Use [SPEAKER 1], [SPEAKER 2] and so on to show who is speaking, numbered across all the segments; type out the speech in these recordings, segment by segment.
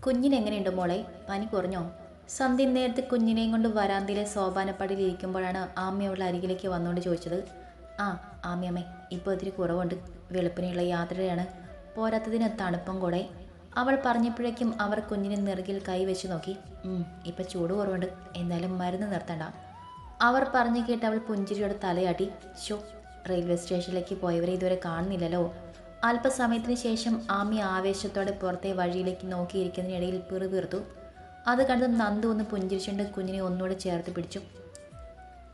[SPEAKER 1] കുഞ്ഞിനെങ്ങനെയുണ്ട് മോളെ? പനി കുറഞ്ഞോ? സന്ധ്യ നേരത്തെ കുഞ്ഞിനെയും കൊണ്ട് വരാന്തയിലെ സോപാനപ്പടിയിൽ ഇരിക്കുമ്പോഴാണ് ആമി അവളുടെ അരികിലേക്ക് വന്നുകൊണ്ട് ചോദിച്ചത്. ആ ആമിയമ്മേ, ഇപ്പോൾ ഇത്തിരി കുറവുണ്ട്. വെളുപ്പിനെയുള്ള യാത്രയാണ്, പോരാത്തതിന് തണുപ്പും കൂടെ. അവൾ പറഞ്ഞപ്പോഴേക്കും അവർ കുഞ്ഞിനെ നെറുകിൽ കൈവച്ച് നോക്കി. ഇപ്പം ചൂട് കുറവുണ്ട്, എന്തായാലും മരുന്ന് നിർത്തണ്ട. അവർ പറഞ്ഞു കേട്ട് അവൾ പുഞ്ചിരിയോടെ തലയാട്ടി. ഷോ, റെയിൽവേ സ്റ്റേഷനിലേക്ക് പോയവരെ ഇതുവരെ കാണുന്നില്ലല്ലോ. അല്പസമയത്തിന് ശേഷം ആമി ആവേശത്തോടെ പുറത്തെ വഴിയിലേക്ക് നോക്കിയിരിക്കുന്നതിനിടയിൽ പിറുപിറുത്തു. അത് കണ്ട് നന്ദു ഒന്ന് പുഞ്ചിരിച്ചുകൊണ്ട് കുഞ്ഞിനെ ഒന്നുകൂടെ ചേർത്ത് പിടിച്ചു.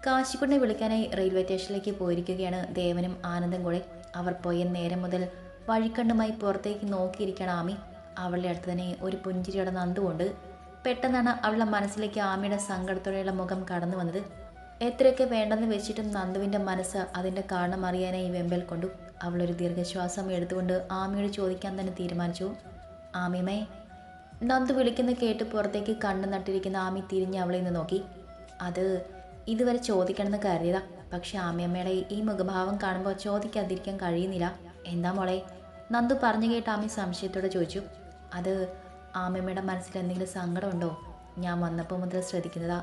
[SPEAKER 1] കാശിക്കുട്ടിനെ വിളിക്കാനായി റെയിൽവേ സ്റ്റേഷനിലേക്ക് പോയിരിക്കുകയാണ് ദേവനും ആനന്ദം കൂടെ. അവർ പോയ നേരം മുതൽ വഴിക്കണ്ണുമായി പുറത്തേക്ക് നോക്കിയിരിക്കണം ആമി. അവളുടെ അടുത്ത് തന്നെ ഒരു പുഞ്ചിരിയോടെ നന്ദുകൊണ്ട്. പെട്ടെന്നാണ് അവളുടെ മനസ്സിലേക്ക് ആമിയുടെ സങ്കടത്തോടെയുള്ള മുഖം കടന്നു വന്നത്. എത്രയൊക്കെ വേണ്ടെന്ന് വെച്ചിട്ടും നന്ദുവിൻ്റെ മനസ്സ് അതിൻ്റെ കാരണം അറിയാനായി വെമ്പൽ കൊണ്ടു. അവളൊരു ദീർഘശ്വാസം എടുത്തുകൊണ്ട് ആമിയോട് ചോദിക്കാൻ തന്നെ തീരുമാനിച്ചു. ആമിമേ. നന്ദു വിളിക്കുന്ന കേട്ട് പുറത്തേക്ക് കണ്ണു നട്ടിരിക്കുന്ന ആമി തിരിഞ്ഞ് അവളെ നിന്ന് നോക്കി. അത് ഇതുവരെ ചോദിക്കണമെന്ന് കരുതിയതാ, പക്ഷെ ആമിയമ്മയുടെ ഈ മുഖഭാവം കാണുമ്പോൾ ചോദിക്കാതിരിക്കാൻ കഴിയുന്നില്ല. എന്താ മോളെ? നന്ദു പറഞ്ഞു കേട്ട് ആമി സംശയത്തോടെ ചോദിച്ചു. അത് ആമിയമ്മയുടെ മനസ്സിൽ എന്തെങ്കിലും സങ്കടമുണ്ടോ? ഞാൻ വന്നപ്പോൾ മുതൽ ശ്രദ്ധിക്കുന്നതാ.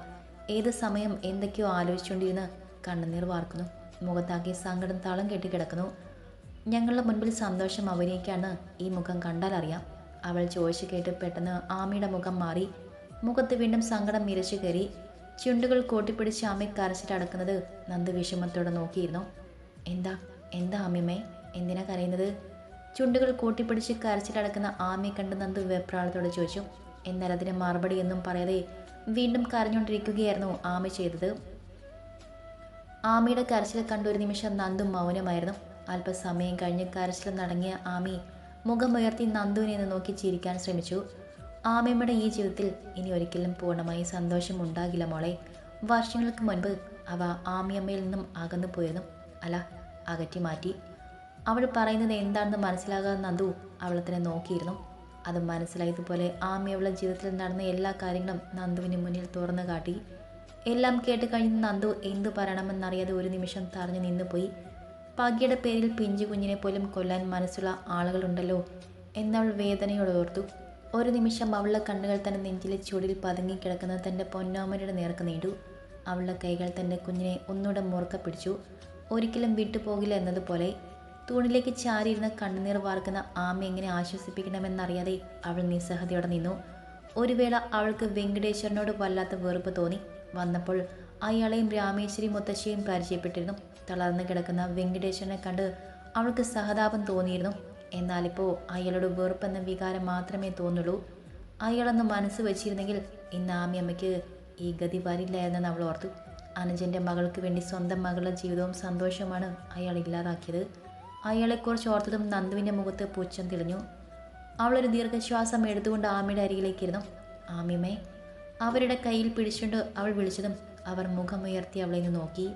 [SPEAKER 1] ഏത് സമയം എന്തൊക്കെയോ ആലോചിച്ചുകൊണ്ടിരുന്ന് കണ്ണുനീർ വാർക്കുന്നു. മുഖത്താക്കി സങ്കടം തളം കെട്ടിക്കിടക്കുന്നു. ഞങ്ങളുടെ മുൻപിൽ സന്തോഷം അഭിനയിക്കാന്ന് ഈ മുഖം കണ്ടാൽ അറിയാം. അവൾ ചോദിച്ചു കേട്ട് പെട്ടെന്ന് ആമിയുടെ മുഖം മാറി. മുഖത്ത് വീണ്ടും സങ്കടം മിരച്ചു കയറി. ചുണ്ടുകൾ കൂട്ടിപ്പിടിച്ച് ആമി കരച്ചിട്ടടക്കുന്നത് നന്ദു വിഷമത്തോടെ നോക്കിയിരുന്നു. എന്താ എന്താ ആമിയമ്മേ, എന്തിനാ കരയുന്നത്? ചുണ്ടുകൾ കൂട്ടിപ്പിടിച്ച് കരച്ചിട്ടടക്കുന്ന ആമിയെ കണ്ട് നന്ദു വെപ്രാളത്തോടെ ചോദിച്ചു. എന്നാൽ അതിന് മറുപടിയൊന്നും പറയാതെ വീണ്ടും കരഞ്ഞുകൊണ്ടിരിക്കുകയായിരുന്നു ആമി ചെയ്തത്. ആമിയുടെ കരച്ചിൽ കണ്ട ഒരു നിമിഷം നന്ദു മൗനമായിരുന്നു. അല്പസമയം കഴിഞ്ഞ് കരച്ചിൽ നടങ്ങിയ ആമി മുഖമുയർത്തി നന്ദുവിനെ നിന്ന് നോക്കി ചിരിക്കാൻ ശ്രമിച്ചു. ആമയമ്മയുടെ ഈ ജീവിതത്തിൽ ഇനി ഒരിക്കലും പൂർണ്ണമായി സന്തോഷം ഉണ്ടാകില്ല മോളെ. വർഷങ്ങൾക്ക് മുൻപ് അവ ആമിയമ്മയിൽ നിന്നും അകന്നു പോയിരുന്നു, അല്ല അകറ്റി മാറ്റി. അവൾ പറയുന്നത് എന്താണെന്ന് മനസ്സിലാകാതെ നന്ദു അവളെ തന്നെ നോക്കിയിരുന്നു. അത് മനസ്സിലായതുപോലെ ആമി അവളുടെ ജീവിതത്തിൽ നടന്ന എല്ലാ കാര്യങ്ങളും നന്ദുവിന് മുന്നിൽ തുറന്നു കാട്ടി. എല്ലാം കേട്ട് കഴിഞ്ഞ് നന്ദു എന്തു പറയണമെന്നറിയാതെ ഒരു നിമിഷം തറഞ്ഞു നിന്നുപോയി. പകിയുടെ പേരിൽ പിഞ്ചു കുഞ്ഞിനെ പോലും കൊല്ലാൻ മനസ്സുള്ള ആളുകളുണ്ടല്ലോ എന്നവൾ വേദനയോടെ ഓർത്തു. ഒരു നിമിഷം അവളുടെ കണ്ണുകൾ തന്നെ നെഞ്ചിലെ ചൂടിൽ പതുങ്ങിക്കിടക്കുന്ന തൻ്റെ പൊന്നോമനയുടെ നേർക്ക് നീണ്ടു. അവളുടെ കൈകൾ തൻ്റെ കുഞ്ഞിനെ ഒന്നുകൂടെ മുറുക്ക പിടിച്ചു. ഒരിക്കലും വിട്ടുപോകില്ല എന്നതുപോലെ. തൂണിലേക്ക് ചാരിയിരുന്ന കണ്ണുനീർ വാർക്കുന്ന ആമി എങ്ങനെ ആശ്വസിപ്പിക്കണമെന്നറിയാതെ അവൾ നിസ്സഹതയോടെ നിന്നു. ഒരു വേള അവൾക്ക് വെങ്കടേശ്വരനോട് വല്ലാത്ത വെറുപ്പ് തോന്നി. വന്നപ്പോൾ അയാളെയും രാമേശ്വരി മുത്തശ്ശിയും പരിചയപ്പെട്ടിരുന്നു. തളർന്നു കിടക്കുന്ന വെങ്കടേശ്വരനെ കണ്ട് അവൾക്ക് സഹതാപം തോന്നിയിരുന്നു. എന്നാലിപ്പോൾ അയാളോട് വെറുപ്പെന്ന വികാരം മാത്രമേ തോന്നുള്ളൂ. അയാളൊന്ന് മനസ്സ് വെച്ചിരുന്നെങ്കിൽ ഇന്ന് ആമിയമ്മയ്ക്ക് ഈ ഗതി വരില്ലായിരുന്നെന്ന് അവൾ ഓർത്തു. അനുജൻ്റെ മകൾക്ക് വേണ്ടി സ്വന്തം മകളുടെ ജീവിതവും സന്തോഷവുമാണ് അയാൾ ഇല്ലാതാക്കിയത്. അയാളെക്കുറിച്ച് ഓർത്തതും നന്ദുവിൻ്റെ മുഖത്ത് പുച്ഛം തെളിഞ്ഞു. അവളൊരു ദീർഘശ്വാസം എടുത്തുകൊണ്ട് ആമിയുടെ അരികിലേക്കിരുന്നു. ആമിയമ്മേ. അവരുടെ കയ്യിൽ പിടിച്ചുകൊണ്ട് അവൾ വിളിച്ചതും അവർ മുഖമുയർത്തി അവളെ നോക്കി.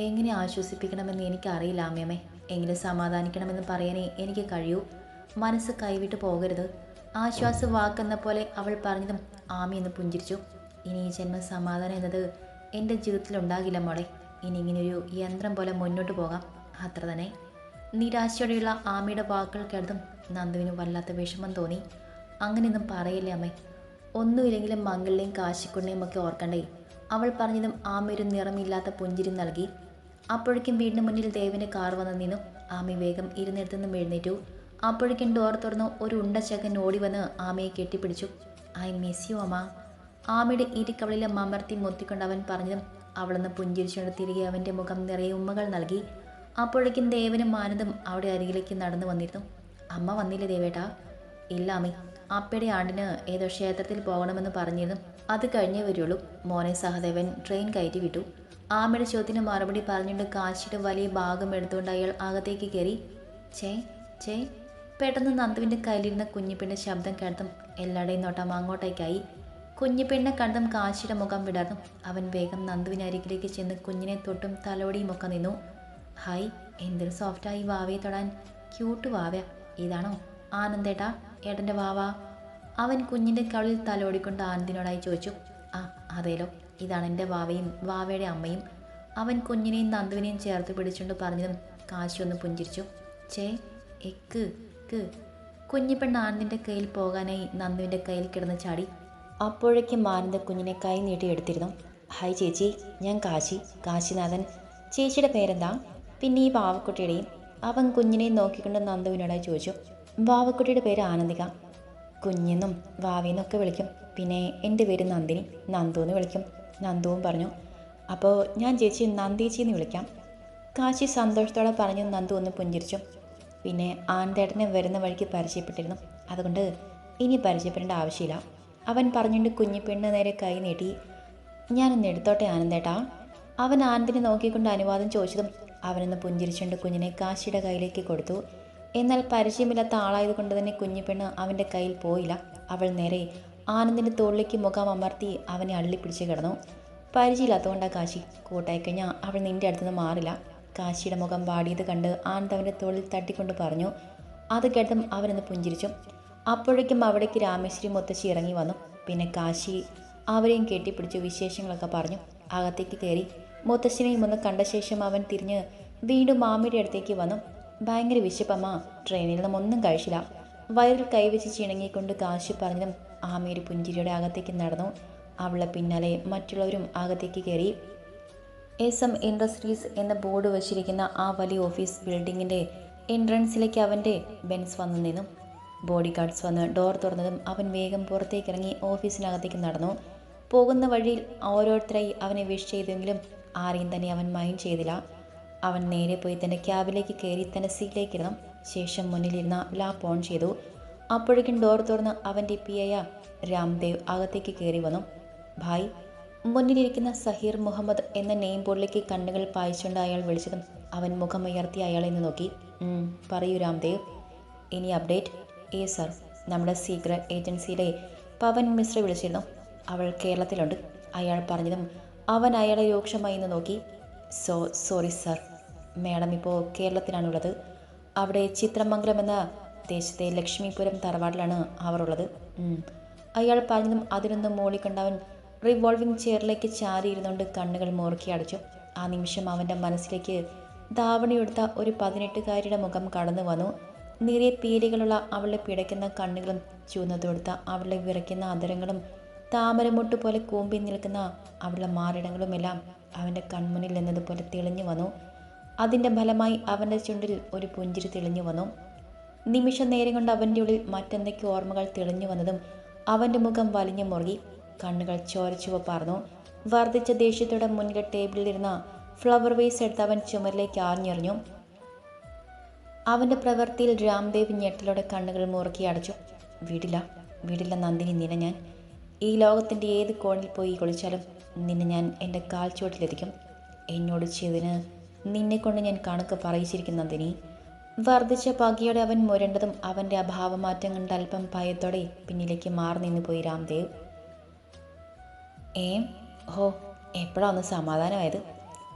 [SPEAKER 1] എങ്ങനെ ആശ്വസിപ്പിക്കണമെന്ന് എനിക്കറിയില്ല ആമിയമ്മേ. എങ്ങനെ സമാധാനിക്കണമെന്ന് പറയാനേ എനിക്ക് കഴിയൂ. മനസ്സ് കൈവിട്ട് പോകരുത്. ആശ്വാസ വാക്കെന്ന പോലെ അവൾ പറഞ്ഞതും ആമി എന്ന് പുഞ്ചിരിച്ചു. ഇനി ഈ ജന്മ സമാധാനം എന്നത് എൻ്റെ ജീവിതത്തിൽ ഉണ്ടാകില്ല മോളെ. ഇനി ഇങ്ങനെയൊരു യന്ത്രം പോലെ മുന്നോട്ട് പോകാം, അത്ര തന്നെ. നിരാശയോടെയുള്ള ആമിയുടെ വാക്കുകൾ കേട്ടതും നന്ദുവിന് വല്ലാത്ത വിഷമം തോന്നി. അങ്ങനെയൊന്നും പറയില്ലേ അമ്മേ. ഒന്നുമില്ലെങ്കിലും മംഗളിനെയും കാശിക്കുണ്ണിയും ഒക്കെ ഓർക്കണ്ടേ. അവൾ പറഞ്ഞതും ആമി ഒരു നിറമില്ലാത്ത പുഞ്ചിരി നൽകി. അപ്പോഴേക്കും വീടിന് മുന്നിൽ ദേവൻ്റെ കാർ വന്നു നിന്നു. ആമി വേഗം ഇരുന്നിടത്തുനിന്നും എഴുന്നേറ്റു. അപ്പോഴേക്കും ഡോർ തുറന്നു ഒരു ഉണ്ടച്ചക്കൻ ഓടി വന്ന് ആമയെ കെട്ടിപ്പിടിച്ചു. ഐ മിസ് യു അമ്മ. ആമയുടെ ഇരിക്കവളിലെ മമർത്തി മുത്തിക്കൊണ്ട് അവൻ പറഞ്ഞതും അവളൊന്ന് പുഞ്ചിരിച്ചുകൊണ്ട് തിരികെ അവൻ്റെ മുഖം നിറയെ ഉമ്മകൾ നൽകി. അപ്പോഴേക്കും ദേവനും ആനന്ദും അവിടെ അരികിലേക്ക് നടന്നു വന്നിരുന്നു. അമ്മ വന്നില്ലേ ദേവേട്ടാ? ഇല്ല അമ്മി, അപ്പയുടെ ആണ്ടിന് ഏതോ ക്ഷേത്രത്തിൽ പോകണമെന്ന് പറഞ്ഞിരുന്നു. അത് കഴിഞ്ഞേ വരുള്ളൂ. മോനെ സഹദേവൻ ട്രെയിൻ കയറ്റി വിട്ടു. ആമയുടെ ചോദ്യത്തിന് മറുപടി പറഞ്ഞുകൊണ്ട് കാശിയുടെ വലിയ ഭാഗം എടുത്തുകൊണ്ട് അയാൾ അകത്തേക്ക് കയറി. ചേ ചേ. പെട്ടെന്ന് നന്ദുവിൻ്റെ കയ്യിലിരുന്ന കുഞ്ഞിപ്പെണ്ണിൻ്റെ ശബ്ദം കേട്ടതും എല്ലാവരുടെയും നോട്ടം അങ്ങോട്ടേക്കായി. കുഞ്ഞിപ്പെണ്ണിനെ കണ്ടതും കാശിയുടെ മുഖം വിടർന്നു. അവൻ വേഗം നന്ദുവിന് അരികിലേക്ക് ചെന്ന് കുഞ്ഞിനെ തൊട്ടും തലോടിയും ഒക്കെ നിന്നു. ഹായ്, എന്തൊരു സോഫ്റ്റായി വാവയെ തൊടാൻ. ക്യൂട്ട് വാവ. ഇതാണോ ആനന്ദേട്ടാ ഏട്ടൻ്റെ വാവ? അവൻ കുഞ്ഞിൻ്റെ കവിളിൽ തലോടിക്കൊണ്ട് ആനന്ദിനോടായി ചോദിച്ചു. ആ അതേലോ, ഇതാണ് എൻ്റെ വാവയും വാവയുടെ അമ്മയും. അവൻ കുഞ്ഞിനെയും നന്ദുവിനെയും ചേർത്ത് പിടിച്ചുകൊണ്ട് പറഞ്ഞതും കാശി ഒന്ന് പുഞ്ചിരിച്ചു. ചേ എക്ക് ക്ക്. കുഞ്ഞിപ്പെണ്ണ് ആനന്ദിൻ്റെ കയ്യിൽ പോകാനായി നന്ദുവിൻ്റെ കയ്യിൽ കിടന്ന് ചാടി. അപ്പോഴേക്കും ആനന്ദ് കുഞ്ഞിനെ കൈ നീട്ടി എടുത്തിരുന്നു. ഹായ് ചേച്ചി, ഞാൻ കാശിനാഥൻ. ചേച്ചിയുടെ പേരെന്താ? പിന്നെ ഈ വാവക്കുട്ടിയുടെയും? അവൻ കുഞ്ഞിനെ നോക്കിക്കൊണ്ട് നന്ദുവിനോടായി ചോദിച്ചു. വാവക്കുട്ടിയുടെ പേര് ആനന്ദിക. കുഞ്ഞെന്നും വാവിന്നൊക്കെ വിളിക്കും. പിന്നെ എൻ്റെ പേര് നന്ദിനി, നന്ദു എന്ന് വിളിക്കും. നന്ദുവും പറഞ്ഞു. അപ്പോൾ ഞാൻ ചേച്ചി നന്ദേച്ചി എന്ന് വിളിക്കാം. കാശി സന്തോഷത്തോടെ പറഞ്ഞു. നന്ദു ഒന്ന് പുഞ്ചിരിച്ചു. പിന്നെ ആനന്ദേട്ടനെ വരുന്ന വഴിക്ക് പരിചയപ്പെട്ടിരുന്നു, അതുകൊണ്ട് ഇനി പരിചയപ്പെടേണ്ട ആവശ്യമില്ല. അവൻ പറഞ്ഞുകൊണ്ട് കുഞ്ഞിപ്പെണ്ണ് നേരെ കൈ നീട്ടി. ഞാനൊന്ന് എടുത്തോട്ടെ ആനന്ദേട്ടാ? അവൻ ആനന്ദിനെ നോക്കിക്കൊണ്ട് അനുവാദം ചോദിച്ചതും അവനൊന്ന് പുഞ്ചിരിച്ചുകൊണ്ട് കുഞ്ഞിനെ കാശിയുടെ കയ്യിലേക്ക് കൊടുത്തു. എന്നാൽ പരിചയമില്ലാത്ത ആളായതുകൊണ്ട് തന്നെ കുഞ്ഞിപ്പെണ്ണ് അവൻ്റെ കയ്യിൽ പോയില്ല. അവൾ നേരെ ആനന്ദിൻ്റെ തോളിലേക്ക് മുഖം അമർത്തി അവനെ അള്ളിപ്പിടിച്ച് കിടന്നു. പരിചയമില്ലാത്തതുകൊണ്ടാണ് കാശി, കൂട്ടായി കഴിഞ്ഞാൽ അവൾ നിൻ്റെ അടുത്തുനിന്ന് മാറില്ല. കാശിയുടെ മുഖം വാടിയത് കണ്ട് ആനന്ദ് അവൻ്റെ തോളിൽ തട്ടിക്കൊണ്ട് പറഞ്ഞു. അത് കേട്ടും അവനൊന്ന് പുഞ്ചിരിച്ചു. അപ്പോഴേക്കും അവിടേക്ക് രാമേശ്വരി മുത്തശ്ശി ഇറങ്ങി വന്നു. പിന്നെ കാശി അവരെയും കെട്ടിപ്പിടിച്ചു വിശേഷങ്ങളൊക്കെ പറഞ്ഞു അകത്തേക്ക് കയറി. മുത്തശ്ശിനെയും ഒന്ന് കണ്ട ശേഷം അവൻ തിരിഞ്ഞ് വീണ്ടും മാമിയുടെ അടുത്തേക്ക് വന്നു. ഭയങ്കര വിശപ്പമ്മ, ട്രെയിനിൽ നിന്നും ഒന്നും കഴിച്ചില്ല. വയറിൽ കൈവച്ച് ചിണങ്ങിക്കൊണ്ട് കാശി പറഞ്ഞതും ആമയൊരു പുഞ്ചിരിയുടെ അകത്തേക്ക് നടന്നു. അവളെ പിന്നാലെ മറ്റുള്ളവരും അകത്തേക്ക് കയറി. SM ഇൻഡസ്ട്രീസ് എന്ന ബോർഡ് വച്ചിരിക്കുന്ന ആ വലിയ ഓഫീസ് ബിൽഡിങ്ങിൻ്റെ എൻട്രൻസിലേക്ക് അവൻ്റെ ബെൻസ് വന്നു നിന്നു. ബോഡി ഗാർഡ്സ് വന്ന് ഡോർ തുറന്നതും അവൻ വേഗം പുറത്തേക്ക് ഇറങ്ങി ഓഫീസിനകത്തേക്ക് നടന്നു. പോകുന്ന വഴിയിൽ ഓരോരുത്തരായി അവനെ വിഷ് ചെയ്തെങ്കിലും ആരെയും തന്നെ അവൻ മൈൻഡ് ചെയ്തില്ല. അവൻ നേരെ പോയി തൻ്റെ ക്യാബിലേക്ക് കയറി തൻ്റെ സീറ്റിലേക്ക് ഇരുന്നു. ശേഷം മുന്നിലിരുന്ന ലാപ്പ് ഓൺ ചെയ്തു. അപ്പോഴേക്കും ഡോർ തുറന്ന് അവൻ്റെ PA രാംദേവ് അകത്തേക്ക് കയറി വന്നു. ഭായ്. മുന്നിലിരിക്കുന്ന സഹീർ മുഹമ്മദ് എന്ന നെയിം ബോർഡിലേക്ക് കണ്ണുകൾ പായിച്ചുകൊണ്ട് അയാൾ വിളിച്ചതും അവൻ മുഖമുയർത്തി അയാളെ നിന്ന് നോക്കി. പറയൂ രാംദേവ്. ഇനി അപ്ഡേറ്റ്? സർ, നമ്മുടെ സീക്രട്ട് ഏജൻസിയിലെ പവൻ മിശ്ര വിളിച്ചിരുന്നു. അവൾ കേരളത്തിലുണ്ട്. അയാൾ പറഞ്ഞതും അവൻ അയാളെ രൂക്ഷമായി നിന്ന് നോക്കി. സോറി സർ, മാഡം ഇപ്പോൾ കേരളത്തിലാണുള്ളത്. അവിടെ ചിത്രമംഗലം എന്ന ദേശത്തെ ലക്ഷ്മിപുരം തറവാട്ടിലാണ് അവർ ഉള്ളത്. അയാൾ പറഞ്ഞതും അതിനൊന്ന് മൂളിക്കണ്ടവൻ റിവോൾവിംഗ് ചെയറിലേക്ക് ചാരിയിരുന്നുകൊണ്ട് കണ്ണുകൾ മുറുക്കി അടച്ചു. ആ നിമിഷം അവൻ്റെ മനസ്സിലേക്ക് ധാവണിയെടുത്ത ഒരു 18-കാരിയുടെ മുഖം കടന്നു വന്നു. നിറയെ പീലികളുള്ള അവളുടെ പിടയ്ക്കുന്ന കണ്ണുകളും ചൂന്നു തൊടുത്ത അവളുടെ വിറയ്ക്കുന്ന അധരങ്ങളും താമരമുട്ട് പോലെ കൂമ്പി നിൽക്കുന്ന അവളുടെ മാറിടങ്ങളുമെല്ലാം അവൻ്റെ കൺമുന്നിൽ എന്നതുപോലെ തെളിഞ്ഞു വന്നു. അതിൻ്റെ ഫലമായി അവൻ്റെ ചുണ്ടിൽ ഒരു പുഞ്ചിരി തെളിഞ്ഞു വന്നു. നിമിഷ നേരം കൊണ്ട് അവൻ്റെ ഉള്ളിൽ മറ്റെന്തൊക്കെ ഓർമ്മകൾ തെളിഞ്ഞു വന്നതും അവൻ്റെ മുഖം വലിഞ്ഞു മുറുകി. കണ്ണുകൾ ചോരച്ചുവപ്പാർന്നു. വർദ്ധിച്ച ദേഷ്യത്തോടെ മുന്നിലെ ടേബിളിലിരുന്ന ഫ്ലവർ വേസ് എടുത്ത് അവൻ ചുമരിലേക്ക് ആഞ്ഞെറിഞ്ഞു. അവൻ്റെ പ്രവൃത്തിയിൽ രാംദേവ് ഞെട്ടലോടെ കണ്ണുകൾ മുറുക്കി അടച്ചു. വിടില്ല നന്ദിനി, നിന്നെ ഞാൻ ഈ ലോകത്തിൻ്റെ ഏത് കോണിൽ പോയി കുളിച്ചാലും നിന്നെ ഞാൻ എൻ്റെ കാൽ ചുവട്ടിലെത്തിക്കും. എന്നോട് ചെയ്തതിന് നിന്നെക്കൊണ്ട് ഞാൻ കണക്ക് പറയിച്ചിരിക്കും നന്ദിനി. വർദ്ധിച്ച പകയോടെ അവൻ മുരണ്ടതും അവൻ്റെ അഭാവമാറ്റം കണ്ട് അല്പം ഭയത്തോടെ പിന്നിലേക്ക് മാറി നിന്നു പോയി രാംദേവ്. എപ്പോഴാണ് ഒന്ന് സമാധാനമായത്?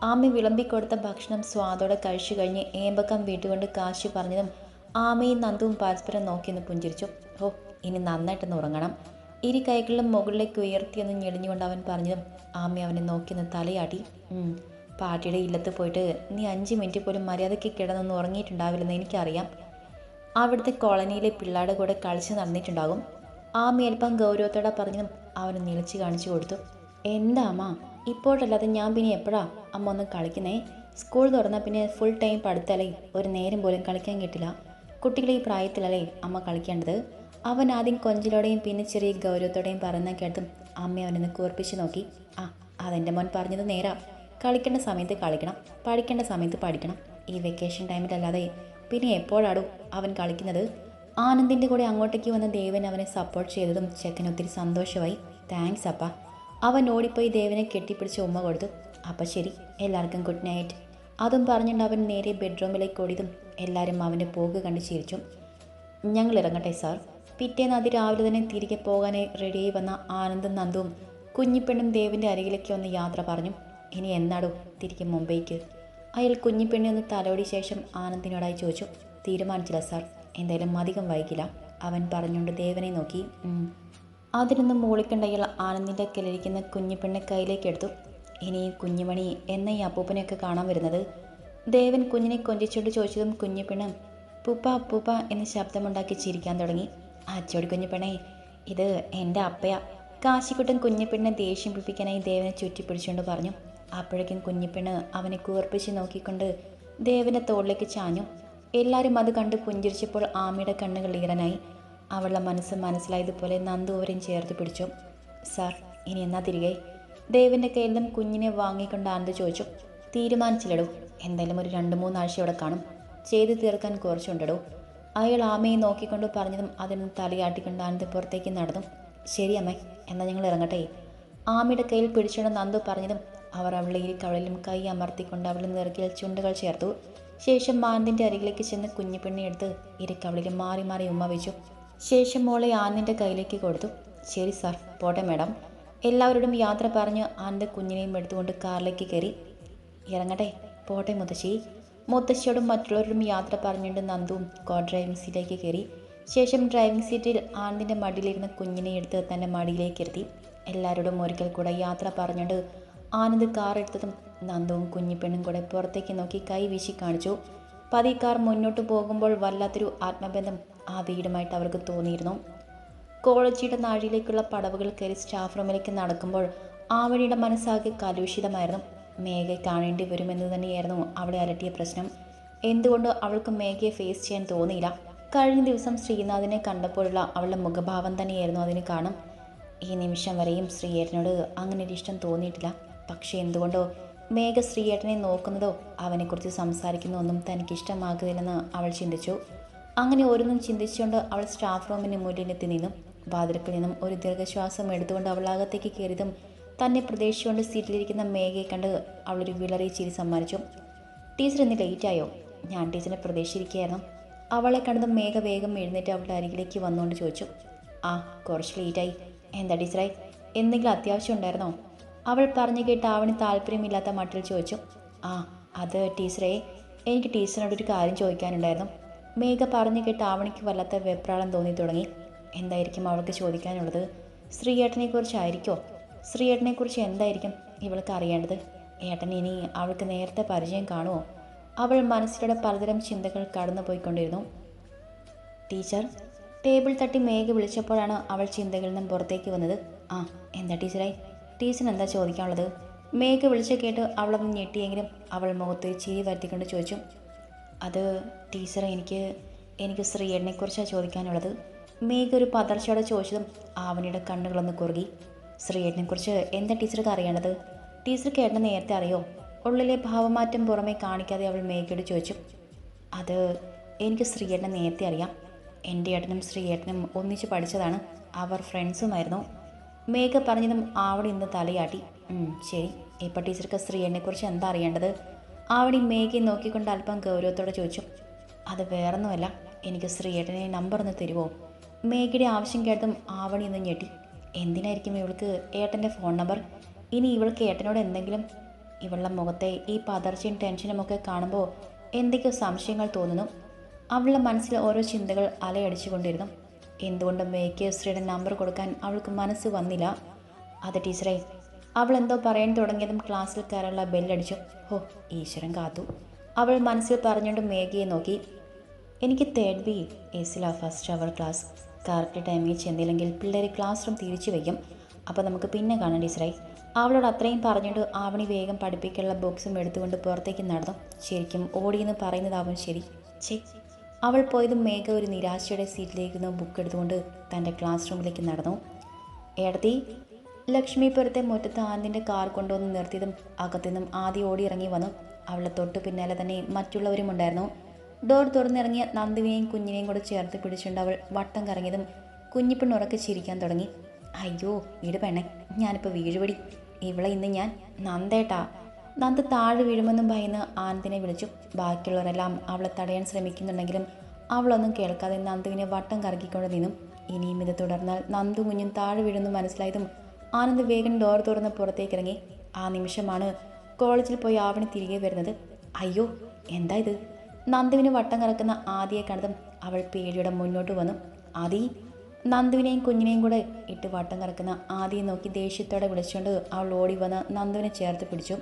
[SPEAKER 1] ആമി വിളമ്പിക്കൊടുത്ത ഭക്ഷണം സ്വാദോടെ കഴിച്ചു കഴിഞ്ഞ് ഏമ്പക്കം വീട്ടുകൊണ്ട് കാശി പറഞ്ഞതും ആമയും നന്ദുവും പരസ്പരം നോക്കിയൊന്ന് പുഞ്ചിരിച്ചു. ഇനി നന്നായിട്ടൊന്ന് ഉറങ്ങണം. ഇരു കൈകളിലും മുകളിലേക്ക് ഉയർത്തിയൊന്ന് ഞെളിഞ്ഞുകൊണ്ട് അവൻ പറഞ്ഞതും ആമി അവനെ നോക്കിയൊന്ന് തലയാട്ടി. പാട്ടിയുടെ ഇല്ലത്ത് പോയിട്ട് നീ 5 മിനിറ്റ് പോലും മര്യാദയ്ക്ക് കിടന്നൊന്ന് ഉറങ്ങിയിട്ടുണ്ടാവില്ലെന്ന് എനിക്കറിയാം. അവിടുത്തെ കോളനിയിലെ പിള്ളേരുടെ കൂടെ കളിച്ച് നടന്നിട്ടുണ്ടാകും. ആമി അല്പം ഗൗരവത്തോടെ പറഞ്ഞതും അവന് നിളിച്ച് കാണിച്ചു കൊടുത്തു. എന്താ അമ്മ, ഇപ്പോഴല്ലാതെ ഞാൻ പിന്നെ എപ്പോഴാ അമ്മ ഒന്ന് കളിക്കുന്നേ? സ്കൂൾ തുറന്നാൽ പിന്നെ ഫുൾ ടൈം പഠിത്തല്ലേ, ഒരു നേരം പോലും കളിക്കാൻ കിട്ടില്ല. കുട്ടികളെ ഈ പ്രായത്തിലല്ലേ അമ്മ കളിക്കേണ്ടത്? അവൻ ആദ്യം കൊഞ്ചലോടെയും പിന്നെ ചെറിയ ഗൗരവത്തോടെയും പറയുന്ന കേട്ടും അമ്മ അവനൊന്ന് കൂർപ്പിച്ച് നോക്കി. അതെൻ്റെ മോൻ പറഞ്ഞത് നേരാ. കളിക്കേണ്ട സമയത്ത് കളിക്കണം, പഠിക്കേണ്ട സമയത്ത് പഠിക്കണം. ഈ വെക്കേഷൻ ടൈമിലല്ലാതെ പിന്നെ എപ്പോഴാടും അവൻ കളിക്കുന്നത്? ആനന്ദിൻ്റെ കൂടെ അങ്ങോട്ടേക്ക് വന്ന ദേവൻ അവനെ സപ്പോർട്ട് ചെയ്തതും ചെക്കൻ ഒത്തിരി സന്തോഷമായി. താങ്ക്സ് അപ്പ. അവൻ ഓടിപ്പോയി ദേവനെ കെട്ടിപ്പിടിച്ച് ഉമ്മ കൊടുത്തു. അപ്പം ശരി, എല്ലാവർക്കും ഗുഡ് നൈറ്റ്. അതും പറഞ്ഞുകൊണ്ട് അവൻ നേരെ ബെഡ്റൂമിലേക്ക് ഓടിയതും എല്ലാവരും അവൻ്റെ പോക്ക് കണ്ട് ചിരിച്ചു. ഞങ്ങൾ ഇറങ്ങട്ടെ സാർ. പിറ്റേന്ന് അതിരാവിലെ തന്നെ തിരികെ പോകാനായി റെഡിയായി വന്ന ആനന്ദും നന്ദുവും കുഞ്ഞിപ്പെണ്ണും ദേവൻ്റെ അരികിലേക്ക് വന്ന് യാത്ര പറഞ്ഞു. ഇനി എന്നാടോ തിരികെ മുംബൈക്ക്? അയാൾ കുഞ്ഞിപ്പെണ്ണി ഒന്ന് തലോടിയ ശേഷം ആനന്ദിനോടായി ചോദിച്ചു. തീരുമാനിച്ചില്ല സാർ, എന്തായാലും അധികം വൈകില്ല, അവൻ പറഞ്ഞുകൊണ്ട് ദേവനെ നോക്കി. അതിനൊന്നും മൂളിക്കണ്ട അയാൾ ആനന്ദിൻ്റെ കയ്യിലിരിക്കുന്ന കുഞ്ഞിപ്പെണ്ണെ കയ്യിലേക്ക് എടുത്തു. ഇനി കുഞ്ഞുമണി എന്ന ഈ അപ്പൂപ്പനെയൊക്കെ കാണാൻ വരുന്നത്? ദേവൻ കുഞ്ഞിനെ കൊഞ്ചിച്ചുകൊണ്ട് ചോദിച്ചതും കുഞ്ഞിപ്പെണ്ണ് പൂപ്പ പൂപ്പ എന്ന് ശബ്ദമുണ്ടാക്കി ചിരിക്കാൻ തുടങ്ങി. അച്ചോടി കുഞ്ഞിപ്പെണ്ണേ, ഇത് എൻ്റെ അപ്പയാ. കാശിക്കുട്ടൻ കുഞ്ഞിപ്പെണ്ണിനെ ദേഷ്യം പിടിപ്പിക്കാനായി ദേവനെ ചുറ്റിപ്പിടിച്ചുകൊണ്ട് പറഞ്ഞു. അപ്പോഴേക്കും കുഞ്ഞിപ്പെണ്ണ് അവനെ കൂർപ്പിച്ച് നോക്കിക്കൊണ്ട് ദേവൻ്റെ തോളിലേക്ക് ചാഞ്ഞു. എല്ലാവരും അത് കണ്ട് പുഞ്ചിരിച്ചപ്പോൾ ആമയുടെ കണ്ണുകൾ ഈറനായി. അവളുടെ മനസ്സ് മനസ്സിലായതുപോലെ നന്ദു അവരെയും ചേർത്ത് പിടിച്ചു. സാർ, ഇനി എന്നാ തിരികെ? ദേവൻ്റെ കയ്യിൽ നിന്നും കുഞ്ഞിനെ വാങ്ങിക്കൊണ്ട് ആനന്ദ് ചോദിച്ചു. തീരുമാനിച്ചില്ലടോ, എന്തായാലും ഒരു 2-3 ആഴ്ച ഇവിടെ കാണും. ചെയ്തു തീർക്കാൻ കുറച്ചുണ്ടടോ. അയാൾ ആമയെ നോക്കിക്കൊണ്ട് പറഞ്ഞതും അതിന് തലയാട്ടിക്കൊണ്ട് ആനന്ദ് പുറത്തേക്ക് നടന്നു. ശരി അമ്മേ, എന്നാൽ ഞങ്ങൾ ഇറങ്ങട്ടെ. ആമയുടെ കയ്യിൽ പിടിച്ചുകൊണ്ട് നന്ദു പറഞ്ഞതും അവർ അവളുടെ ഇരിക്കവളിലും കൈ അമർത്തിക്കൊണ്ട് അവളുടെ നെറുകിൽ ചുണ്ടുകൾ ചേർത്തു. ശേഷം ആനന്ദിൻ്റെ അരികിലേക്ക് ചെന്ന് കുഞ്ഞിപ്പെണ്ണി എടുത്ത് ഇരിക്കവളിലും മാറി മാറി ഉമ്മ വെച്ചു. ശേഷം മോളെ ആനന്ദിൻ്റെ കയ്യിലേക്ക് കൊടുത്തു. ശരി സാർ, പോട്ടെ മാഡം. എല്ലാവരോടും യാത്ര പറഞ്ഞ് ആനന്ദ് കുഞ്ഞിനെയും എടുത്തുകൊണ്ട് കാറിലേക്ക് കയറി. ഇറങ്ങട്ടെ, പോട്ടെ മുത്തശ്ശി. മുത്തശ്ശിയോടും മറ്റുള്ളവരോടും യാത്ര പറഞ്ഞുകൊണ്ട് നന്ദുവും ഡ്രൈവിംഗ് സീറ്റിലേക്ക് കയറി. ശേഷം ഡ്രൈവിംഗ് സീറ്റിൽ ആനന്ദിൻ്റെ മടിയിലിരുന്ന് കുഞ്ഞിനെ എടുത്ത് തൻ്റെ മടിയിലേക്ക് ഇരുത്തി. എല്ലാവരോടും ഒരിക്കൽ കൂടെ യാത്ര പറഞ്ഞുകൊണ്ട് ആനന്ദ് കാർ എടുത്തതും നന്ദുവും കുഞ്ഞിപ്പെണ്ണും കൂടെ പുറത്തേക്ക് നോക്കി കൈ വീശി കാണിച്ചു. പതി കാർ മുന്നോട്ട് പോകുമ്പോൾ വല്ലാത്തൊരു ആത്മബന്ധം ആ വീടുമായിട്ട് അവർക്ക് തോന്നിയിരുന്നു. കോളേജിയുടെ നാഴിയിലേക്കുള്ള പടവുകൾ കയറി സ്റ്റാഫ് റൂമിലേക്ക് നടക്കുമ്പോൾ ആവണിയുടെ മനസ്സാകെ കലുഷിതമായിരുന്നു. മേഘയെ കാണേണ്ടി വരുമെന്ന് തന്നെയായിരുന്നു അവളെ അലട്ടിയ പ്രശ്നം. എന്തുകൊണ്ട് അവൾക്ക് മേഘയെ ഫേസ് ചെയ്യാൻ തോന്നിയില്ല? കഴിഞ്ഞ ദിവസം ശ്രീനാഥിനെ കണ്ടപ്പോഴുള്ള അവളുടെ മുഖഭാവം തന്നെയായിരുന്നു അതിന് കാരണം. ഈ നിമിഷം വരെയും ശ്രീയേട്ടനോട് അങ്ങനെ ഒരു ഇഷ്ടം തോന്നിയിട്ടില്ല. പക്ഷേ എന്തുകൊണ്ടോ മേഘ ശ്രീയേട്ടനെ നോക്കുന്നതോ അവനെക്കുറിച്ച് സംസാരിക്കുന്നതോ ഒന്നും തനിക്കിഷ്ടമാകുന്നില്ലെന്ന് അവൾ ചിന്തിച്ചു. അങ്ങനെ ഓരോന്നും ചിന്തിച്ചുകൊണ്ട് അവൾ സ്റ്റാഫ് റൂമിന് മുന്നിലെത്തി നിന്നു. വാതിൽക്കൽ നിന്നും ഒരു ദീർഘശ്വാസം എടുത്തുകൊണ്ട് അവൾ അകത്തേക്ക് കയറിയതും തന്നെ പ്രതീക്ഷിച്ചുകൊണ്ട് സീറ്റിലിരിക്കുന്ന മേഘയെ കണ്ട് അവളൊരു വിളറി ചിരി സമ്മാനിച്ചു. ടീച്ചർ ഇന്ന് ലേറ്റായോ? ഞാൻ ടീച്ചറിനെ പ്രതീക്ഷിച്ചിരിക്കുകയായിരുന്നു. അവളെ കണ്ടതും മേഘ വേഗം എഴുന്നേറ്റ് അവളുടെ അരികിലേക്ക് വന്നുകൊണ്ട് ചോദിച്ചു. ആ, കുറച്ച് ലേറ്റായി. എന്താ ടീച്ചറായി, എന്തെങ്കിലും അത്യാവശ്യം ഉണ്ടായിരുന്നോ? അവൾ പറഞ്ഞു കേട്ട് ആവണി താല്പര്യമില്ലാത്ത മട്ടിൽ ചോദിച്ചു. ആ, അത് ടീച്ചറെ, എനിക്ക് ടീച്ചറിനോടൊരു കാര്യം ചോദിക്കാനുണ്ടായിരുന്നു. മേഘ പറഞ്ഞു കേട്ട് ആവണിക്ക് വല്ലാത്ത വെപ്രാളം തോന്നി തുടങ്ങി. എന്തായിരിക്കും അവൾക്ക് ചോദിക്കാനുള്ളത്? ശ്രീയേട്ടനെക്കുറിച്ചായിരിക്കോ? ശ്രീയേട്ടനെക്കുറിച്ച് എന്തായിരിക്കും ഇവൾക്ക് അറിയേണ്ടത്? ഏട്ടൻ ഇനി അവൾക്ക് നേരത്തെ പരിചയം കാണുമോ? അവൾ മനസ്സിലൂടെ പലതരം ചിന്തകൾ കടന്നുപോയിക്കൊണ്ടിരുന്നു. ടീച്ചർ, ടേബിൾ തട്ടി മേഘ വിളിച്ചപ്പോഴാണ് അവൾ ചിന്തകളിൽ നിന്നും പുറത്തേക്ക് വന്നത്. ആ, എന്താ ടീച്ചറായി? ടീച്ചറിന് എന്താ ചോദിക്കാനുള്ളത്? മേഘ വിളിച്ച് കേട്ട് അവളൊന്ന് ഞെട്ടിയെങ്കിലും അവൾ മുഖത്ത് ചിരി വരുത്തിക്കൊണ്ട് ചോദിച്ചു. അത് ടീച്ചർ, എനിക്ക് ശ്രീയേട്ടനെക്കുറിച്ചാണ് ചോദിക്കാനുള്ളത്. മേഘ ഒരു പതർച്ചയോടെ ചോദിച്ചതും ആവണിയുടെ കണ്ണുകളൊന്ന് കുറുകി. ശ്രീയേട്ടനെക്കുറിച്ച് എന്താ ടീച്ചർക്ക് അറിയേണ്ടത്? ടീച്ചർക്ക് ഏട്ടനെ നേരത്തെ അറിയോ? ഉള്ളിലെ ഭാവമാറ്റം പുറമേ കാണിക്കാതെ അവൾ മേഘയോട് ചോദിച്ചു. അത് എനിക്ക് ശ്രീയേട്ടനെ നേരത്തെ അറിയാം. എൻ്റെ ഏട്ടനും ശ്രീയേട്ടനും ഒന്നിച്ച് പഠിച്ചതാണ്. അവർ ഫ്രണ്ട്സുമായിരുന്നു. മേഘ പറഞ്ഞതും ആവണി ഇന്ന് തലയാട്ടി. ശരി, ഇപ്പോൾ ടീച്ചർക്ക് ശ്രീയേട്ടനെക്കുറിച്ച് എന്താ അറിയേണ്ടത്? ആവണി മേഘയെ നോക്കിക്കൊണ്ട് അല്പം ഗൗരവത്തോടെ ചോദിച്ചു. അത് വേറൊന്നുമല്ല, എനിക്ക് ശ്രീയേട്ടനെ നമ്പർ ഒന്ന് തരുമോ? മേഘയുടെ ആവശ്യം കേട്ടതും ആവണി ഒന്ന് ഞെട്ടി. എന്തിനായിരിക്കും ഇവൾക്ക് ഏട്ടൻ്റെ ഫോൺ നമ്പർ? ഇനി ഇവൾക്ക് ഏട്ടനോട് എന്തെങ്കിലും? ഇവളുടെ മുഖത്തെ ഈ പതർച്ചയും ടെൻഷനുമൊക്കെ കാണുമ്പോൾ എന്തൊക്കെയോ സംശയങ്ങൾ തോന്നുന്നു. അവളുടെ മനസ്സിൽ ഓരോ ചിന്തകൾ അലയടിച്ചുകൊണ്ടിരുന്നു. എന്തുകൊണ്ട് മേഘയ്ക്ക് ശ്രീയുടെ നമ്പർ കൊടുക്കാൻ അവൾക്ക് മനസ്സ് വന്നില്ല? അത് ടീച്ചറെ, അവൾ എന്തോ പറയാൻ തുടങ്ങിയതും ക്ലാസ്സിൽ കയറാനുള്ള ബെല്ലടിച്ചു. ഹോ, ഈശ്വരൻ കാത്തു, അവൾ മനസ്സിൽ പറഞ്ഞുകൊണ്ട് മേഘയെ നോക്കി. എനിക്ക് 3rd B എസിലാ ഫസ്റ്റ് അവർ ക്ലാസ്. കറക്റ്റ് ടൈമിൽ ചെന്നില്ലെങ്കിൽ പിള്ളേർ ക്ലാസ് റൂം തിരിച്ചു വയ്ക്കും. അപ്പോൾ നമുക്ക് പിന്നെ കാണാം ടീച്ചറായി. അവളോട് അത്രയും പറഞ്ഞുകൊണ്ട് ആവണി വേഗം പഠിപ്പിക്കാനുള്ള ബോക്സും എടുത്തുകൊണ്ട് പുറത്തേക്ക് നടന്നു. ശരിക്കും ഓടിയെന്ന് പറയുന്നതാവും ശരി. അവൾ പോയതും മേഘ ഒരു നിരാശയുടെ സീറ്റിലേക്ക് നിന്ന് ബുക്ക് എടുത്തുകൊണ്ട് തൻ്റെ ക്ലാസ് റൂമിലേക്ക് നടന്നു. ഏടത്തി, ലക്ഷ്മിപുരത്തെ മുറ്റത്ത് ആനന്ദിൻ്റെ കാർ കൊണ്ടുവന്ന് നിർത്തിയതും അകത്തുനിന്നും ആദ്യം ഓടി ഇറങ്ങി വന്നു. അവളുടെ തൊട്ടു പിന്നാലെ തന്നെ മറ്റുള്ളവരും ഉണ്ടായിരുന്നു. ഡോർ തുറന്നിറങ്ങിയ നന്ദുവിനെയും കുഞ്ഞിനെയും കൂടെ ചേർത്ത് പിടിച്ചുകൊണ്ട് അവൾ വട്ടം കറങ്ങിയതും കുഞ്ഞിപ്പെണ്ണ് ഉറക്കെ ചിരിക്കാൻ തുടങ്ങി. അയ്യോ വീട് പെണ്ണെ, ഞാനിപ്പോൾ വീഴുപടി. ഇവളെ ഇന്ന് ഞാൻ നന്ദേട്ടാ. നന്ദ് താഴെ വീഴുമെന്നും ഭയന്ന് ആനന്ദിനെ വിളിച്ചു. ബാക്കിയുള്ളവരെല്ലാം അവളെ തടയാൻ ശ്രമിക്കുന്നുണ്ടെങ്കിലും അവളൊന്നും കേൾക്കാതെ നന്ദുവിനെ വട്ടം കറക്കിക്കൊണ്ട് നിന്നു. ഇനിയും ഇത് തുടർന്നാൽ നന്ദു കുഞ്ഞും താഴെ വീഴുന്നു മനസ്സിലായതും ആനന്ദ് വേഗം ഡോർ തുറന്ന് പുറത്തേക്ക് ഇറങ്ങി. ആ നിമിഷമാണ് കോളേജിൽ പോയി ആവണി തിരികെ വരുന്നത്. അയ്യോ എന്താ ഇത്? നന്ദുവിന് വട്ടം കറക്കുന്ന ആദിയെ കണ്ടതും അവൾ പേടിയുടെ മുന്നോട്ട് വന്നു. ആദി, നന്ദുവിനെയും കുഞ്ഞിനെയും കൂടെ ഇട്ട് വട്ടം കറക്കുന്ന ആദിയെ നോക്കി ദേഷ്യത്തോടെ വിളിച്ചുകൊണ്ട് അവൾ ഓടി വന്ന് നന്ദുവിനെ ചേർത്ത് പിടിച്ചു.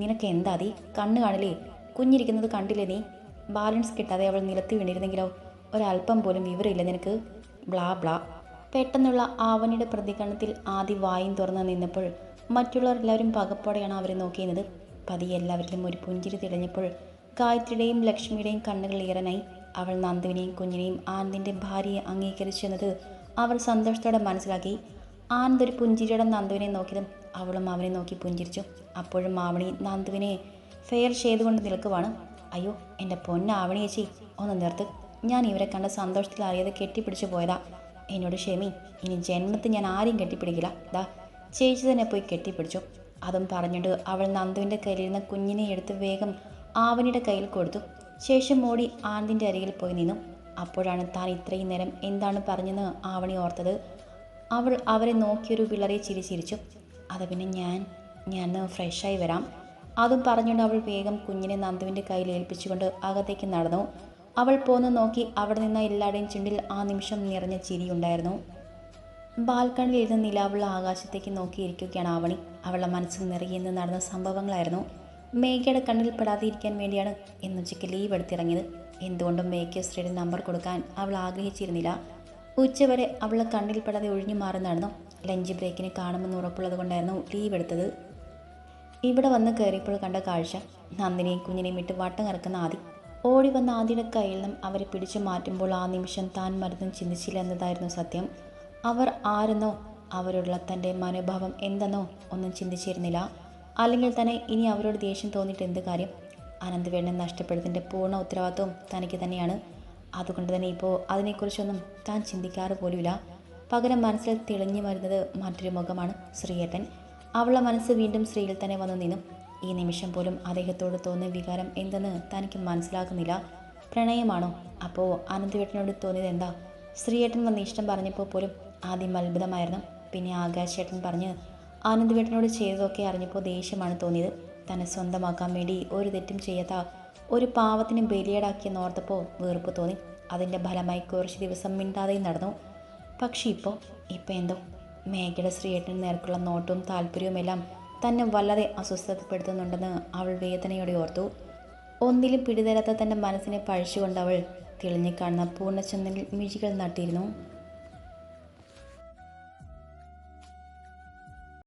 [SPEAKER 1] നിനക്ക് എന്താ ആദി, കണ്ണ് കാണില്ലേ? കുഞ്ഞിരിക്കുന്നത് കണ്ടില്ലേ നീ? ബാലൻസ് കിട്ടാതെ അവൾ നിലത്ത് വീണിരുന്നെങ്കിലോ? ഒരല്പം പോലും വിവരമില്ല നിനക്ക്. Blah blah. പെട്ടെന്നുള്ള ആവണിയുടെ പ്രതികരണത്തിൽ ആദി വായും തുറന്ന് നിന്നപ്പോൾ മറ്റുള്ളവരെല്ലാവരും പകപ്പോടെയാണ് അവരെ നോക്കിയിരുന്നത്. പതിയെ എല്ലാവരിലും ഒരു പുഞ്ചിരി തെളിഞ്ഞപ്പോൾ ഗായത്രിയുടെയും ലക്ഷ്മിയുടെയും കണ്ണുകൾ ഈറനായി. അവൾ നന്ദുവിനെയും കുഞ്ഞിനെയും ആനന്ദിൻ്റെ ഭാര്യയെ അംഗീകരിച്ചെന്നത് അവർ സന്തോഷത്തോടെ മനസ്സിലാക്കി. ആനന്ദ് ഒരു പുഞ്ചിരിയോടെ നന്ദുവിനെ നോക്കിയതും അവളും അവനെ നോക്കി പുഞ്ചിരിച്ചു. അപ്പോഴും ആവണി നന്ദുവിനെ ഫെയർ ചെയ്തുകൊണ്ട് നിൽക്കുവാണ്. അയ്യോ എൻ്റെ പൊന്നാവണി ചേച്ചി, ഒന്ന് നിർത്ത്. ഞാൻ ഇവരെ കണ്ട സന്തോഷത്തിൽ അറിയാതെ കെട്ടിപ്പിടിച്ചു പോയതാ. എന്നോട് ക്ഷമി. ഇനി ജന്മത്തിൽ ഞാൻ ആരെയും കെട്ടിപ്പിടിക്കില്ല. ദാ ചേച്ചി തന്നെ പോയി കെട്ടിപ്പിടിച്ചു. അതും പറഞ്ഞിട്ട് അവൾ നന്ദുവിൻ്റെ കയ്യിലിരുന്ന കുഞ്ഞിനെ എടുത്ത് വേഗം ആവണിയുടെ കയ്യിൽ കൊടുത്തു. ശേഷം ഓടി ആനന്ദിൻ്റെ അരികിൽ പോയി നിന്നു. അപ്പോഴാണ് താൻ ഇത്രയും നേരം എന്താണ് പറഞ്ഞെന്ന് ആവണി ഓർത്തത്. അവൾ അവരെ നോക്കിയൊരു വിളറി ചിരിച്ചിരിച്ചു. അത് പിന്നെ ഞാൻ ഫ്രഷായി വരാം. അതും പറഞ്ഞുകൊണ്ട് അവൾ വേഗം കുഞ്ഞിനെ നന്ദുവിൻ്റെ കയ്യിൽ ഏൽപ്പിച്ചുകൊണ്ട് അകത്തേക്ക് നടന്നു. അവൾ പോന്ന് നോക്കി അവിടെ നിന്ന് എല്ലാവരുടെയും ചുണ്ടിൽ ആ നിമിഷം നിറഞ്ഞ ചിരിയുണ്ടായിരുന്നു. ബാൽക്കണിയിൽ ഇരുന്ന് നിലാവുള്ള ആകാശത്തേക്ക് നോക്കിയിരിക്കുകയാണ് ആവണി. അവളുടെ മനസ്സിൽ നിറയുന്ന നടന്ന സംഭവങ്ങളായിരുന്നു. മേഘയുടെ കണ്ണിൽ പെടാതിരിക്കാൻ വേണ്ടിയാണ് ഇന്നുച്ചയ്ക്ക് ലീവ് എടുത്തിറങ്ങിയത്. എന്തുകൊണ്ടും മേഘയ്ക്ക് ശ്രീയുടെ നമ്പർ കൊടുക്കാൻ അവൾ ആഗ്രഹിച്ചിരുന്നില്ല. ഉച്ചവരെ അവളെ കണ്ണിൽ പെടാതെ ഒഴിഞ്ഞു മാറി നടന്നു. ലഞ്ച് ബ്രേക്കിന് കാണുമെന്ന് ഉറപ്പുള്ളത് കൊണ്ടായിരുന്നു ലീവ് എടുത്തത്. ഇവിടെ വന്ന് കയറിയപ്പോൾ കണ്ട കാഴ്ച നന്ദിനെയും കുഞ്ഞിനെയും വിട്ട് വട്ടം കറക്കുന്ന ആദി. ഓടി വന്ന ആദിയുടെ കയ്യിൽ നിന്നും അവരെ പിടിച്ചു മാറ്റുമ്പോൾ ആ നിമിഷം താൻ മരുന്നും ചിന്തിച്ചില്ല എന്നതായിരുന്നു സത്യം. അവർ ആരെന്നോ അവരോടുള്ള തൻ്റെ മനോഭാവം എന്തെന്നോ ഒന്നും ചിന്തിച്ചിരുന്നില്ല. അല്ലെങ്കിൽ തന്നെ ഇനി അവരോട് ദേഷ്യം തോന്നിയിട്ട് എന്ത് കാര്യം? അനന്തവേണ്ണൻ നഷ്ടപ്പെടുന്നതിൻ്റെ പൂർണ്ണ ഉത്തരവാദിത്വം തനിക്ക് തന്നെയാണ്. അതുകൊണ്ട് തന്നെ ഇപ്പോൾ അതിനെക്കുറിച്ചൊന്നും താൻ ചിന്തിക്കാറ് പോലുമില്ല. പകരം മനസ്സിൽ തെളിഞ്ഞു വരുന്നത് മറ്റൊരു മുഖമാണ്, ശ്രീയേട്ടൻ. അവളുടെ മനസ്സ് വീണ്ടും ശ്രീയിൽ തന്നെ വന്നു നിന്നു. ഈ നിമിഷം പോലും അദ്ദേഹത്തോട് തോന്നിയ വികാരം എന്തെന്ന് തനിക്ക് മനസ്സിലാക്കുന്നില്ല. പ്രണയമാണോ? അപ്പോൾ അനന്തവേട്ടനോട് തോന്നിയത് എന്താ? ശ്രീയേട്ടൻ വന്ന് ഇഷ്ടം പറഞ്ഞപ്പോൾ പോലും ആദ്യം അത്ഭുതമായിരുന്നു. പിന്നെ ആകാശേട്ടൻ പറഞ്ഞ് ആനന്ദവേട്ടനോട് ചെയ്തതൊക്കെ അറിഞ്ഞപ്പോൾ ദേഷ്യമാണ് തോന്നിയത്. തന്നെ സ്വന്തമാക്കാൻ വേണ്ടി ഒരു തെറ്റും ചെയ്യാത്ത ഒരു പാവത്തിന് ബലിയേടാക്കിയെന്ന് ഓർത്തപ്പോൾ വെറുപ്പ് തോന്നി. അതിൻ്റെ ഫലമായി കുറച്ച് ദിവസം മിണ്ടാതെയും നടന്നു. പക്ഷേ ഇപ്പോൾ എന്തോ മേഘയുടെ ശ്രീയേട്ടന് നേർക്കുള്ള നോട്ടവും താല്പര്യവുമെല്ലാം തന്നെ വല്ലാതെ അസ്വസ്ഥതപ്പെടുത്തുന്നുണ്ടെന്ന് അവൾ വേദനയോടെ ഓർത്തു. ഒന്നിലും പിടിതരാത്ത തൻ്റെ മനസ്സിനെ പഴിച്ചുകൊണ്ട് അവൾ തെളിഞ്ഞു കാണുന്ന പൂർണ്ണചന്ദ്രനിൽ മിഴികൾ നട്ടിരുന്നു.